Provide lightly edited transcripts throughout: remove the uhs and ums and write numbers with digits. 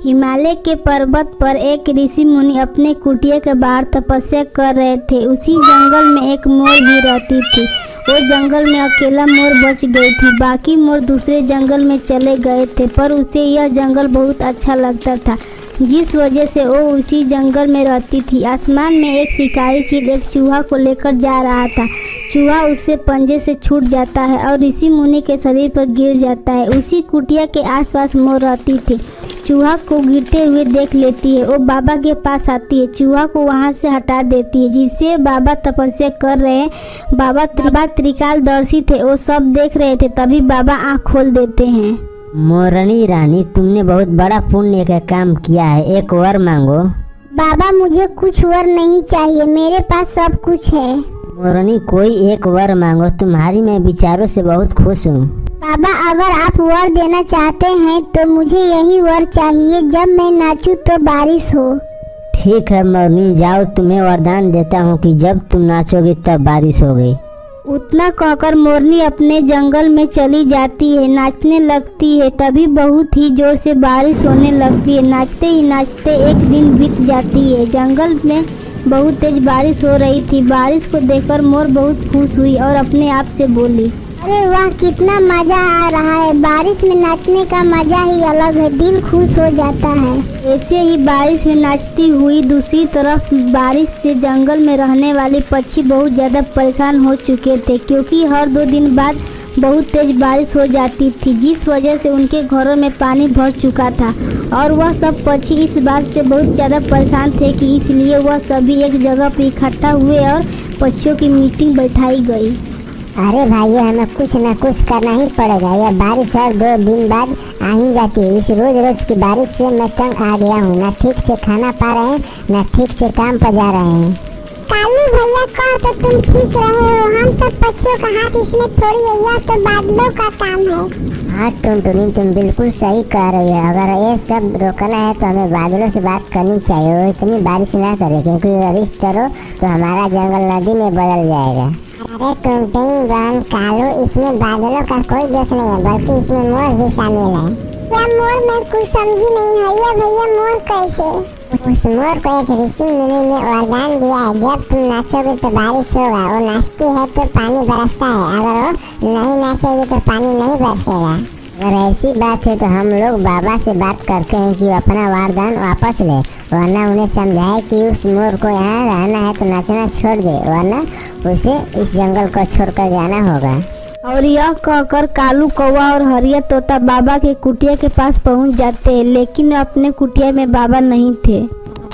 हिमालय के पर्वत पर एक ऋषि मुनि अपने कुटिया के बाहर तपस्या कर रहे थे। उसी जंगल में एक मोर भी रहती थी। वो जंगल में अकेला मोर बच गई थी। बाकी मोर दूसरे जंगल में चले गए थे, पर उसे यह जंगल बहुत अच्छा लगता था, जिस वजह से वो उसी जंगल में रहती थी। आसमान में एक शिकारी चील एक चूहा को लेकर जा रहा था। चूहा उससे पंजे से छूट जाता है और ऋषि मुनि के शरीर पर गिर जाता है। उसी कुटिया के आसपास मोर रहती थी। चूहा को गिरते हुए देख लेती है। वो बाबा के पास आती है, चूहा को वहाँ से हटा देती है, जिससे बाबा तपस्या कर रहे हैं। बाबा त्रिकालदर्शी थे, वो सब देख रहे थे। तभी बाबा आँख खोल देते हैं। मोरनी रानी, तुमने बहुत बड़ा पुण्य का काम किया है, एक वर मांगो। बाबा मुझे कुछ वर नहीं चाहिए, मेरे पास सब कुछ है। मोरनी, कोई एक वर मांगो, तुम्हारी मैं विचारों से बहुत खुश हूँ। बाबा अगर आप वर देना चाहते हैं तो मुझे यही वर चाहिए, जब मैं नाचूं तो बारिश हो। ठीक है मोरनी, जाओ, तुम्हें वरदान देता हूँ कि जब तुम नाचोगी तब बारिश होगी। उतना कहकर मोरनी अपने जंगल में चली जाती है, नाचने लगती है। तभी बहुत ही जोर से बारिश होने लगती है। नाचते ही नाचते एक दिन बीत जाती है। जंगल में बहुत तेज बारिश हो रही थी। बारिश को देखकर मोर बहुत खुश हुई और अपने आप से बोली, अरे वाह, कितना मजा आ रहा है। बारिश में नाचने का मजा ही अलग है, दिल खुश हो जाता है। ऐसे ही बारिश में नाचती हुई दूसरी तरफ बारिश से जंगल में रहने वाले पक्षी बहुत ज़्यादा परेशान हो चुके थे, क्योंकि हर 2 दिन बाद बहुत तेज बारिश हो जाती थी, जिस वजह से उनके घरों में पानी भर चुका था। और वह सब पक्षी इस बात से बहुत ज़्यादा परेशान थे कि इसलिए वह सभी एक जगह पर इकट्ठा हुए और पक्षियों की मीटिंग बैठाई गई। अरे भाई, हमें कुछ न कुछ करना ही पड़ेगा। यह बारिश हर 2 दिन बाद आ ही जाती है। इस रोज रोज की बारिश से मैं तंग आ गया हूँ। न ठीक से खाना पा रहे हैं, न ठीक से काम पर जा रहे हैं। कालू भैया कहो तो तुम ठीक रहे हो, हम सब पक्षियों का हाथ इसमें थोड़ी है, यह तो बादलों का काम है। हाँ टुनटुनी, तुम बिल्कुल सही कह रही हो। अगर ये सब रोकना है तो हमें बादलों से बात करनी चाहिए, वो इतनी बारिश ना करे, क्योंकि अगर इस तरह तो हमारा जंगल नदी में बदल जाएगा। अरे टुनटुनी बहन कालू, इसमें बादलों का कोई दोष नहीं है, बल्कि इसमें मोर भी शामिल है। क्या मोर? मैं कुछ समझी नहीं। भैया मोर कैसे? उस मोर को एक ऋषि मुनि ने वरदान दिया है, जब तुम नाचोगे तो बारिश होगा। वो नाचती है तो पानी बरसता है, अगर वो नहीं नाचेगी तो पानी नहीं बरसेगा। अगर ऐसी बात है तो हम लोग बाबा से बात करते हैं कि अपना वरदान वापस ले, वरना उन्हें समझाए कि उस मोर को यहाँ रहना है तो नाचना छोड़ दे, वरना उसे इस जंगल को छोड़कर जाना होगा। और यह कहकर कालू कौवा और हरिया तोता बाबा के कुटिया के पास पहुंच जाते हैं, लेकिन अपने कुटिया में बाबा नहीं थे।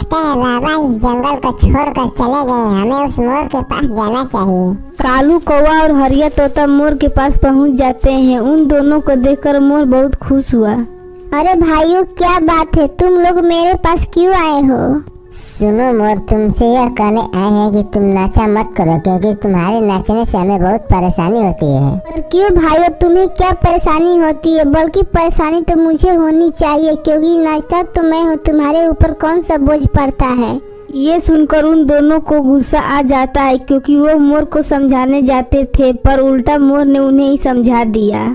बाबा इस जंगल को छोड़कर चले गए, हमें उस मोर के पास जाना चाहिए। कालू कौवा और हरिया तोता मोर के पास पहुंच जाते हैं। उन दोनों को देखकर मोर बहुत खुश हुआ। अरे भाइयों, क्या बात है, तुम लोग मेरे पास क्यों आए हो? सुनो मोर, तुमसे यह कहने आए हैं कि तुम नाचा मत करो, क्योंकि तुम्हारे नाचने से हमें बहुत परेशानी होती है। और क्यों भाइयों, तुम्हें क्या परेशानी होती है? बल्कि परेशानी तो मुझे होनी चाहिए, क्योंकि नाचता तो मैं हूँ, तुम्हारे ऊपर कौन सा बोझ पड़ता है। ये सुनकर उन दोनों को गुस्सा आ जाता है, क्योंकि वो मोर को समझाने जाते थे, पर उल्टा मोर ने उन्हें ही समझा दिया।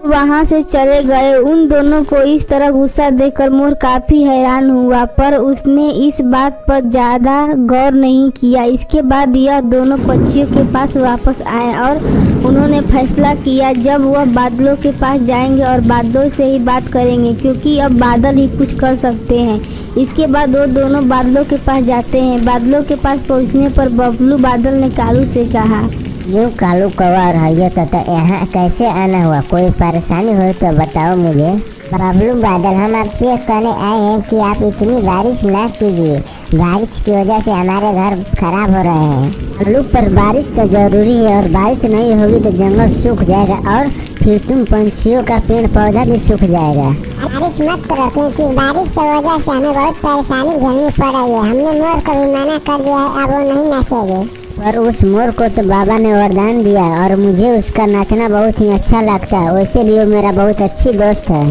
वहाँ से चले गए। उन दोनों को इस तरह गुस्सा देखकर मोर काफी हैरान हुआ, पर उसने इस बात पर ज्यादा गौर नहीं किया। इसके बाद यह दोनों पक्षियों के पास वापस आए और उन्होंने फैसला किया जब वह बादलों के पास जाएंगे और बादलों से ही बात करेंगे, क्योंकि अब बादल ही कुछ कर सकते हैं। इसके बाद वो दोनों बादलों के पास जाते हैं। बादलों के पास पहुँचने पर बबलू बादल ने कालू से कहा, यूँ कालू कौवा और हरिया तोता यहाँ कैसे आना हुआ? कोई परेशानी हो तो बताओ मुझे। बबलू बादल, हम आपसे कहने आए हैं कि आप इतनी बारिश ना कीजिए। बारिश की वजह से हमारे घर खराब हो रहे हैं। कालू, पर बारिश तो जरूरी है, और बारिश नहीं होगी तो जंगल सूख जाएगा और फिर तुम पंछियों का पेड़ पौधा भी सूख जाएगा। बारिश मत करो, क्योंकि बारिश की वजह से हमें बहुत परेशानी झेलनी पड़ रही है। हमने मोर को भी मना कर दिया है, अब वो नहीं नाचेगी। पर उस मोर को तो बाबा ने वरदान दिया और मुझे उसका नाचना बहुत ही अच्छा लगता है। वैसे भी वो मेरा बहुत अच्छी दोस्त है।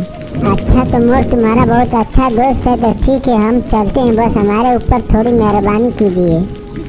अच्छा तो मोर तुम्हारा बहुत अच्छा दोस्त है, तो ठीक है, हम चलते हैं, बस हमारे ऊपर थोड़ी मेहरबानी कीजिए।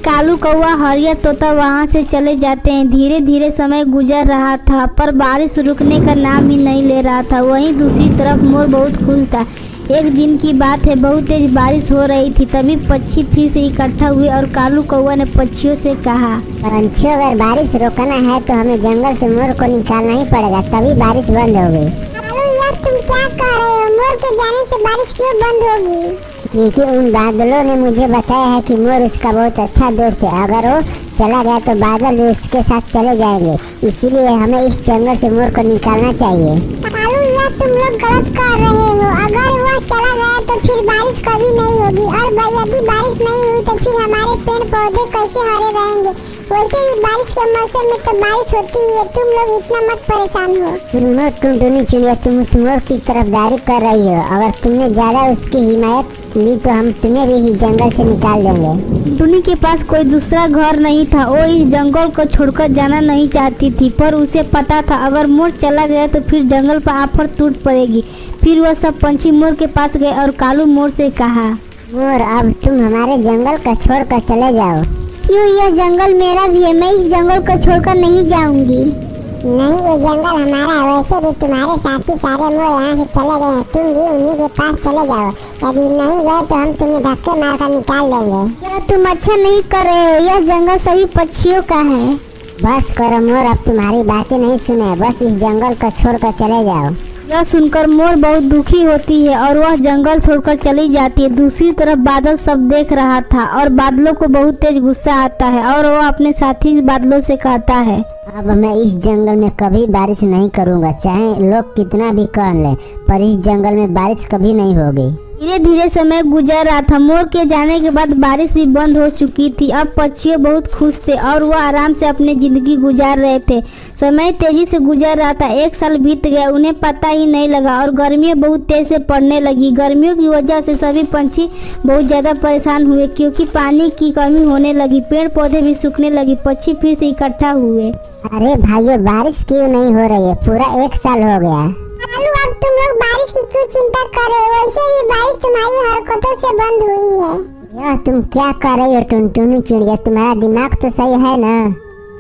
कालू कौवा हरिया तोता वहाँ से चले जाते हैं। धीरे धीरे समय गुजर रहा था पर बारिश रुकने का नाम ही नहीं ले रहा था। वहीं दूसरी तरफ मोर बहुत खुश था। एक दिन की बात है, बहुत तेज बारिश हो रही थी। तभी पक्षी फिर से इकट्ठा हुए और कालू कौवा ने पक्षियों से कहा, पंछियों, अगर बारिश रोकना है तो हमें जंगल से मोर को निकालना ही पड़ेगा, तभी बारिश बंद होगी। कालू यार, तुम क्या कह रहे हो? मोर के जाने से बारिश क्यों बंद होगी? क्योंकि उन बादलों ने मुझे बताया है कि मोर उसका बहुत अच्छा दोस्त है। अगर वो चला गया तो बादल भी उसके साथ चले जाएंगे, इसीलिए हमें इस जंगल से मोर को निकालना चाहिए। कालू यार, तुम लोग गलत कर रहे हो। अगर वह चला गया तो फिर बारिश कभी नहीं होगी, और यदि बारिश नहीं हुई तो फिर हमारे पेड़ पौधे कैसे हरे रहेंगे? वैसे भी बारिश के मौसम में तो बारिश होती ही है। तुम लोग इतना मत परेशान हो। सुनो टुनटुनी चिड़िया, तुम उस मोर की तरफदारी कर रही हो। अगर तुमने ज्यादा उसकी हिमायत ली तो हम तुम्हें भी इस जंगल से निकाल देंगे। टुनी के पास कोई दूसरा घर नहीं था। वो इस जंगल को छोड़कर जाना नहीं चाहती थी, पर उसे पता था अगर मोर चला गया तो फिर जंगल पर आफत टूट पड़ेगी। फिर वह सब पंछी मोर के पास गए और कालू मोर से कहा, मोर, अब तुम हमारे जंगल को छोड़कर चले जाओ। क्यों? यह जंगल मेरा भी है, मैं इस जंगल को छोड़कर नहीं जाऊंगी। नहीं, ये जंगल हमारा है। वैसे भी तुम्हारे साथी सारे मोर यहाँ से चले गए हैं, तुम भी उन्हीं के पास चले जाओ। यदि नहीं गए तो हम तुम्हें धक्के मारकर निकाल देंगे। यार, तुम अच्छा नहीं कर रहे हो। यह जंगल सभी पक्षियों का है। बस करो मोर, अब तुम्हारी बातें नहीं सुने, बस इस जंगल को छोड़कर चले जाओ। यह सुनकर मोर बहुत दुखी होती है और वह जंगल छोड़कर चली जाती है। दूसरी तरफ बादल सब देख रहा था और बादलों को बहुत तेज गुस्सा आता है और वह अपने साथी बादलों से कहता है, अब मैं इस जंगल में कभी बारिश नहीं करूंगा, चाहे लोग कितना भी कर लें, पर इस जंगल में बारिश कभी नहीं होगी। धीरे धीरे समय गुजर रहा था। मोर के जाने के बाद बारिश भी बंद हो चुकी थी। अब पक्षियों बहुत खुश थे और वह आराम से अपनी जिंदगी गुजार रहे थे। समय तेजी से गुजर रहा था। 1 साल बीत गया, उन्हें पता ही नहीं लगा और गर्मियाँ बहुत तेज से पड़ने लगी। गर्मियों की वजह से सभी पंछी बहुत ज़्यादा परेशान हुए क्योंकि पानी की कमी होने लगी। पेड़ पौधे भी सूखने लगे। पक्षी फिर से इकट्ठा हुए। अरे भाइयों, बारिश क्यों नहीं हो रही है? पूरा 1 साल हो गया। कालू, अब तुम लोग बारिश की क्यों चिंता कर रहे हो? वैसे भी बारिश तुम्हारी हरकतों से बंद हुई है। यह तुम क्या कर रही हो टुनटुनी चिड़िया? तुम्हारा दिमाग तो सही है ना?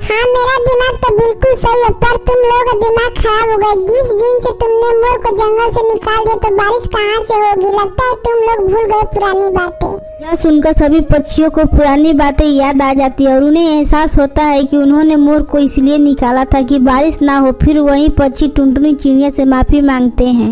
हाँ, मेरा दिमाग तो बिल्कुल सही है, पर तुम लोग का दिमाग खराब हो गया। जिस दिन से तुमने मोर को जंगल से निकाल दिया तो बारिश कहाँ से होगी? लगता है तुम लोग भूल गए पुरानी बातें। यह सुनकर सभी पक्षियों को पुरानी बातें याद आ जाती है और उन्हें एहसास होता है कि उन्होंने मोर को इसलिए निकाला था कि बारिश ना हो। फिर वही पक्षी टुनटुनी चिड़िया से माफी मांगते हैं।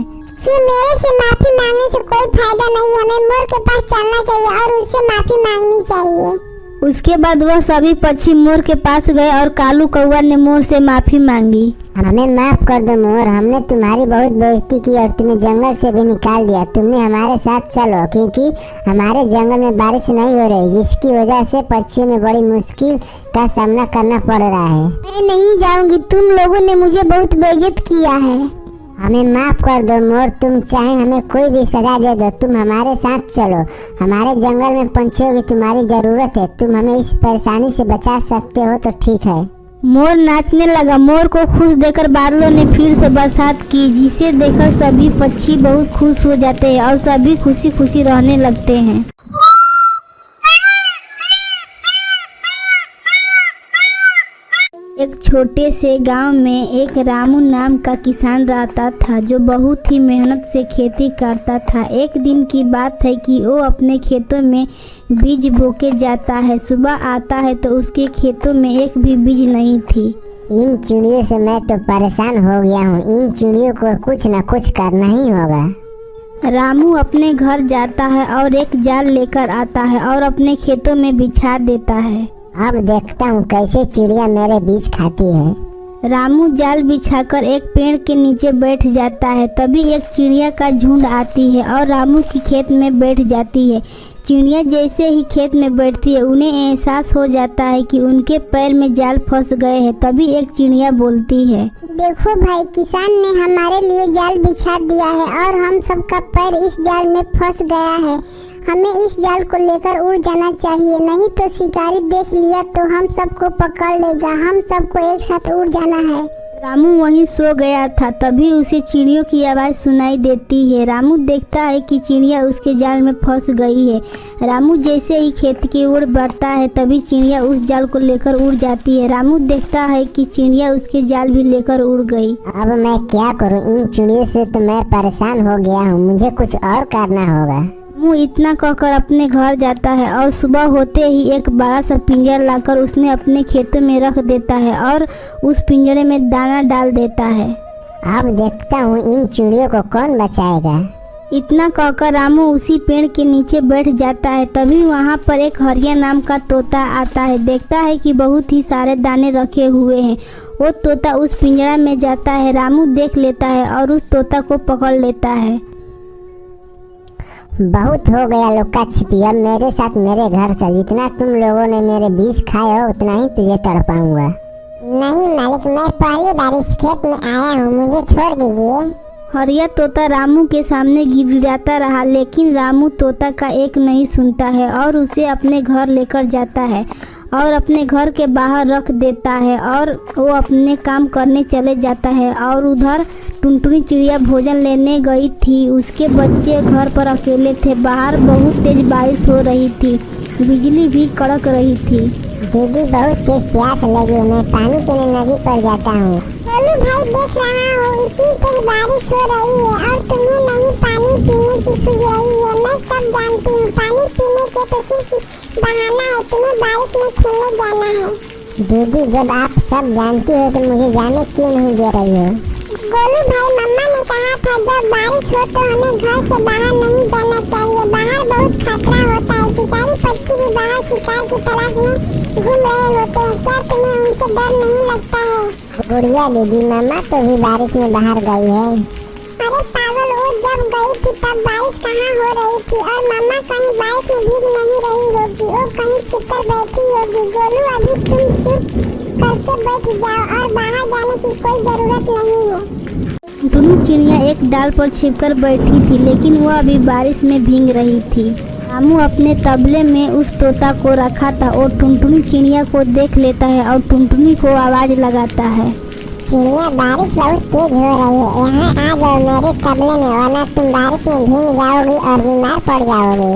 मेरे से माफी मांगने से कोई फायदा नहीं। हमें मोर के पास चलना चाहिए और उससे माफी मांगनी चाहिए। उसके बाद वह सभी पक्षी मोर के पास गए और कालू कौवा ने मोर से माफी मांगी। हमें माफ कर दो मोर, हमने तुम्हारी बहुत बेइज्जती की और तुम्हें जंगल से भी निकाल दिया। तुमने हमारे साथ चलो, क्योंकि हमारे जंगल में बारिश नहीं हो रही, जिसकी वजह से पक्षियों में बड़ी मुश्किल का सामना करना पड़ रहा है। मैं नहीं जाऊंगी, तुम लोगों ने मुझे बहुत बेइज्जत किया है। हमें माफ कर दो मोर, तुम चाहे हमें कोई भी सजा दे दो, तुम हमारे साथ चलो। हमारे जंगल में पंछियों की तुम्हारी जरूरत है, तुम हमें इस परेशानी से बचा सकते हो तो ठीक है। मोर नाचने लगा। मोर को खुश देखकर बादलों ने फिर से बरसात की, जिसे देखकर सभी पक्षी बहुत खुश हो जाते हैं और सभी खुशी खुशी रहने लगते हैं। एक छोटे से गांव में एक रामू नाम का किसान रहता था, जो बहुत ही मेहनत से खेती करता था। एक दिन की बात है कि वो अपने खेतों में बीज बोके जाता है। सुबह आता है तो उसके खेतों में एक भी बीज नहीं थी। इन चिड़ियों से मैं तो परेशान हो गया हूँ, इन चिड़ियों को कुछ न कुछ करना ही होगा। रामू अपने घर जाता है और एक जाल लेकर आता है और अपने खेतों में बिछा देता है। अब देखता हूँ कैसे चिड़िया मेरे बीज खाती है। रामू जाल बिछाकर एक पेड़ के नीचे बैठ जाता है। तभी एक चिड़िया का झुंड आती है और रामू की खेत में बैठ जाती है। चिड़िया जैसे ही खेत में बैठती है, उन्हें एहसास हो जाता है कि उनके पैर में जाल फंस गए हैं। तभी एक चिड़िया बोलती है, देखो भाई, किसान ने हमारे लिए जाल बिछा दिया है और हम सबका पैर इस जाल में फंस गया है। हमें इस जाल को लेकर उड़ जाना चाहिए, नहीं तो शिकारी देख लिया तो हम सबको पकड़ लेगा। हम सबको एक साथ उड़ जाना है। रामू वहीं सो गया था। तभी उसे चिड़ियों की आवाज़ सुनाई देती है। रामू देखता है कि चिड़िया उसके जाल में फंस गई है। रामू जैसे ही खेत की ओर बढ़ता है तभी चिड़िया उस जाल को लेकर उड़ जाती है। रामू देखता है कि चिड़िया उसके जाल भी लेकर उड़ गई। अब मैं क्या करूं? इन चिड़ियों से तो मैं परेशान हो गया हूँ, मुझे कुछ और करना होगा। रामू इतना कहकर अपने घर जाता है और सुबह होते ही एक बड़ा सा पिंजरा लाकर उसने अपने खेतों में रख देता है और उस पिंजरे में दाना डाल देता है। अब देखता हूँ इन चिड़ियों को कौन बचाएगा। इतना कहकर रामू उसी पेड़ के नीचे बैठ जाता है। तभी वहाँ पर एक हरिया नाम का तोता आता है। देखता है कि बहुत ही सारे दाने रखे हुए हैं। वो तोता उस पिंजरा में जाता है। रामू देख लेता है और उस तोता को पकड़ लेता है। बहुत हो गया लुक्का छिपी, अब मेरे साथ मेरे घर चल। जितना तुम लोगों ने मेरे बीज खाए हो उतना ही तुझे तड़पाऊंगा। नहीं मालिक, मैं पहली बार इस खेत में आया हूँ, मुझे छोड़ दीजिए। हरिया तोता रामू के सामने गिड़गिड़ाता रहा, लेकिन रामू तोता का एक नहीं सुनता है और उसे अपने घर लेकर जाता है और अपने घर के बाहर रख देता है और वो अपने काम करने चले जाता है। और उधर टुनटुनी चिड़िया भोजन लेने गई थी। उसके बच्चे घर पर अकेले थे। बाहर बहुत तेज बारिश हो रही थी, बिजली भी कड़क रही थी। दीदी बहुत तेज प्यास लगी, मैं पानी पीने नदी पर जाता हूँ। बोलू भाई, देख रहा हूँ इतनी तेज बारिश हो रही है और तुम्हें नहीं पानी पीने की सूझ रही है। मैं सब जानती हूँ, पानी पीने के तो सिर्फ बहाना है, तुम्हें बारिश में खेलने जाना है। दीदी जब आप सब जानती हो तो मुझे जाने क्यों नहीं दे रही हो? गोलू भाई, मम्मा ने कहा था जब बारिश हो तो हमें घर से बाहर नहीं जाना चाहिए, बाहर बहुत खतरा होता है। शिकारी पक्षी भी बाहर शिकार की तलाश में घूम रहे होते हैं, क्या तुम्हें उनसे डर नहीं लगता है? गुड़िया दीदी, मम्मा तो भी बारिश में बाहर गई है। अरे पागल, वो जब गई थी तब बारिश कहाँ हो रही थी और मम्मा कहीं बारिश में भीग नहीं रही होगी, वो कहीं छिपकर बैठी होगी। गोलू, अभी तुम चुप करके बैठ जाओ और बाहर जाने की कोई जरूरत नहीं है। दोनों चिड़िया एक डाल पर छिपकर बैठी थी, लेकिन वह अभी बारिश में भीग रही थी। रामू अपने तबले में उस तोता को रखा था और टुनटुनी चिड़िया को देख लेता है और टुनटुनी को आवाज़ लगाता है। चिड़िया, बारिश बहुत तेज हो रही है, यहाँ आ जाओ मेरे तबले में, वरना तुम बारिश में भीग जाओगी और बीमार पड़ जाओगी।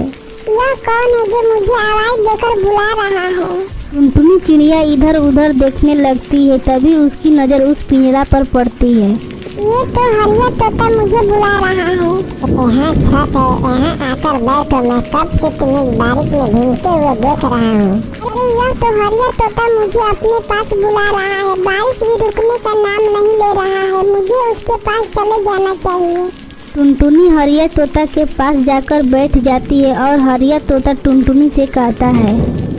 यह कौन है जो मुझे आवाज़ देकर बुला रहा है? टुनटुनी चिड़िया इधर उधर देखने लगती है। तभी उसकी नज़र उस पिंजरा पर पड़ती है। ये तो हरिया तोता मुझे बुला रहा है। यहाँ छत है, यहाँ आकर बैठो, मैं कब से तुम्हें बारिश में भीगते हुए देख रहा हूँ। अरे यह तो हरिया तोता मुझे अपने पास बुला रहा है। बारिश भी रुकने का नाम नहीं ले रहा है, मुझे उसके पास चले जाना चाहिए। टुनटुनी हरिया तोता के पास जाकर बैठ जाती है और हरिया तोता टुनटुनी से कहता है,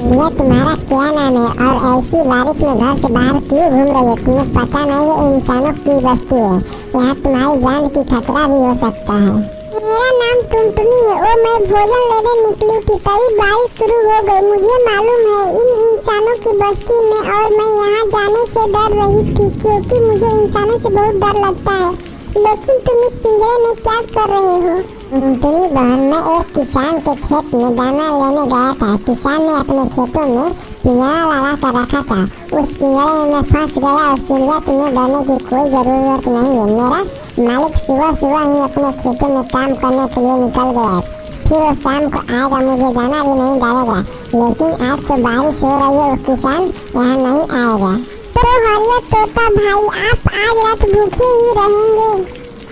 यह तुम्हारा क्या नाम है और ऐसी बारिश में घर से बाहर क्यों घूम रही है? तुम्हें पता नहीं है इंसानों की बस्ती है, यहाँ तुम्हारी जान की खतरा भी हो सकता है। मेरा नाम टुनटुनी है, वो मैं भोजन लेने निकली थी, तभी बारिश शुरू हो गई। मुझे मालूम है इन इंसानों की बस्ती में और मैं यहाँ जाने से डर रही थी क्योंकि मुझे इंसानों से बहुत डर लगता है। लेकिन तुम इस पिंजरे में क्या कर रहे हो? टुनटुनी बहन, मैं एक किसान के खेत में दाना लेने गया था। किसान ने अपने खेतों में पिंजरा लगा कर रखा था, उस पिंजरे में मैं फंस गया। और चिड़िया, तुम्हें डरने की कोई ज़रूरत नहीं है। मेरा मालिक सुबह सुबह ही अपने खेतों में काम करने के लिए निकल गया, फिर वो शाम को आएगा, मुझे दाना भी नहीं डालेगा। लेकिन आज तो बारिश हो रही है, वो किसान यहाँ नहीं आएगा। तो हरिया तोता भाई, आप आज रात भूखे ही रहेंगे?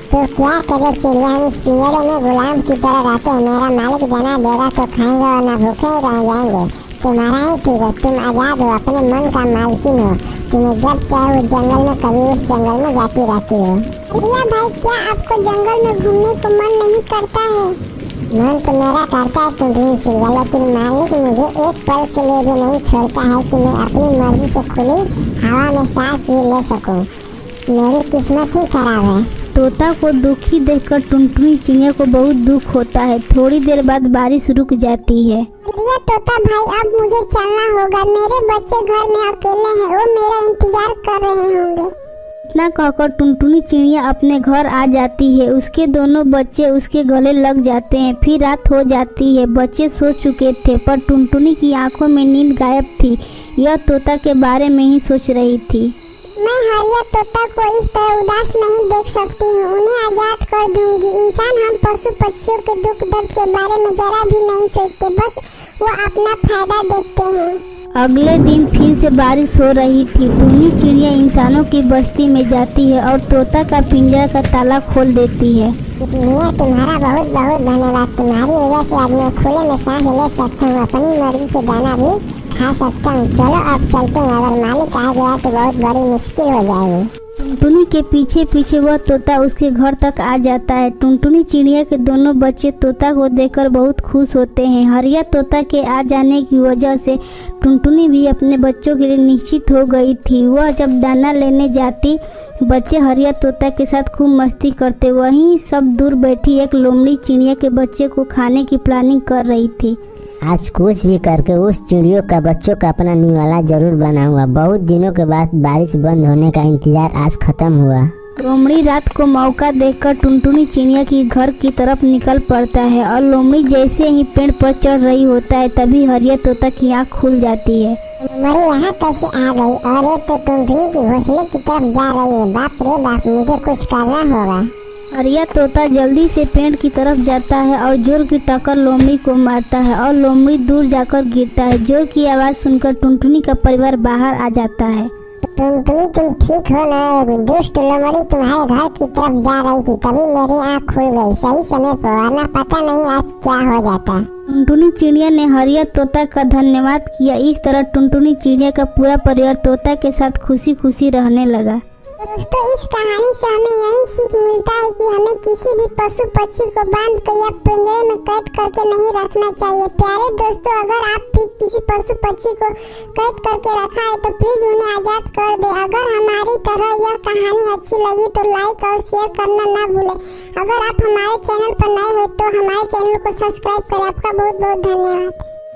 तो क्या करे चिड़िया, हम इस पिंजरे में गुलाम की तरह रहते हैं। मेरा मालिक दाना देगा तो खाएंगे और ना भूखे ही रह जाएंगे। तुम्हारा ही ठीक है, तुम आज़ाद हो, अपने मन का मालकिन हो। तुम्हें जब चाहे उस जंगल में कभी उस जंगल में जाती रहती हो। हरिया भाई, क्या आपको जंगल में घूमने को मन नहीं करता है? मन तो मेरा करता है टुनटुनी चिड़िया, लेकिन मालिक मुझे एक पल के लिए भी नहीं छोड़ता है कि मैं अपनी मर्जी से खुली हवा में सांस भी ले सकूं। मेरी किस्मत ही खराब है। तोता को दुखी देखकर टुनटुनी चिड़िया को बहुत दुख होता है। थोड़ी देर बाद बारिश रुक जाती है। हरिया तोता भाई, अब मुझे चलना होगा, मेरे बच्चे घर में अकेले हैं, वो मेरा इंतजार कर रहे होंगे। इतना कहकर टुनटुनी चिड़िया अपने घर आ जाती है। उसके दोनों बच्चे उसके गले लग जाते हैं। फिर रात हो जाती है। बच्चे सो चुके थे पर टुनटुनी की आंखों में नींद गायब थी। यह तोता के बारे में ही सोच रही थी। मैं हरिया तोता को इस तरह उदास नहीं देख सकती हूँ। उन्हें आजाद कर दूंगी। इंसान हम पशु पक्षियों के दुख दर्द के बारे में जरा भी नहीं सोचते, बस वो अपना फायदा देखते हैं। अगले दिन फिर से बारिश हो रही थी। टुन्नी चिड़िया इंसानों की बस्ती में जाती है और तोता का पिंजरा का ताला खोल देती है। मियाँ, तुम्हारा बहुत बहुत धन्यवाद। तुम्हारी वजह से आज मैं खुले में सांस ले सकता हूँ, अपनी मर्जी से दाना भी खा सकता हूँ। चलो अब चलते हैं, अगर मालिक आ गया तो बहुत बड़ी मुश्किल हो जाएगी। टुनटुनी के पीछे पीछे वह तोता उसके घर तक आ जाता है। टुनटुनी चिड़िया के दोनों बच्चे तोता को देखकर बहुत खुश होते हैं। हरिया तोता के आ जाने की वजह से टुनटुनी भी अपने बच्चों के लिए निश्चित हो गई थी। वह जब दाना लेने जाती, बच्चे हरिया तोता के साथ खूब मस्ती करते। वहीं सब दूर बैठी एक लोमड़ी चिड़िया के बच्चे को खाने की प्लानिंग कर रही थी। आज कुछ भी करके उस चिड़ियों का बच्चों का अपना निवाला जरूर बनाऊंगा। बहुत दिनों के बाद बारिश बंद होने का इंतजार आज खत्म हुआ। लोमड़ी रात को मौका देखकर टुनटुनी चिड़िया की घर की तरफ निकल पड़ता है और लोमड़ी जैसे ही पेड़ पर चढ़ रही होता है तभी हरिया तोता की आँख खुल जाती है। लोमड़ी यहाँ कैसे आ गई? और ये तो टुनटुनी की घोंसले की तरफ जा रही है। बाप रे बाप, मुझे कुछ करना होगा। हरिया तोता जल्दी से पेड़ की तरफ जाता है और जोर की टक्कर लोमड़ी को मारता है और लोमड़ी दूर जाकर गिरता है। जोर की आवाज़ सुनकर टुनटुनी का परिवार बाहर आ जाता है। टुनटुनी, तुम ठीक हो ना? दुष्ट लोमड़ी तुम्हारे घर की तरफ जा रही थी, तभी मेरी आँख खुल गई सही समय पर, वरना पता नहीं आज क्या हो जाता। टुनटुनी चिड़िया ने हरिया तोता का धन्यवाद किया। इस तरह टुनटुनी चिड़िया का पूरा परिवार तोता के साथ खुशी खुशी रहने लगा। दोस्तों, इस कहानी से हमें यही सीख मिलता है कि हमें किसी भी पशु पक्षी को बांध कर या पिंजरे में कैद करके नहीं रखना चाहिए। प्यारे दोस्तों, अगर आप भी किसी पशु पक्षी को कैद करके रखा है तो प्लीज उन्हें आजाद कर दे। अगर हमारी तरह यह कहानी अच्छी लगी तो लाइक और शेयर करना ना भूलें। अगर आप हमारे चैनल पर नए हो तो हमारे चैनल को सब्सक्राइब करें। आपका बहुत बहुत धन्यवाद।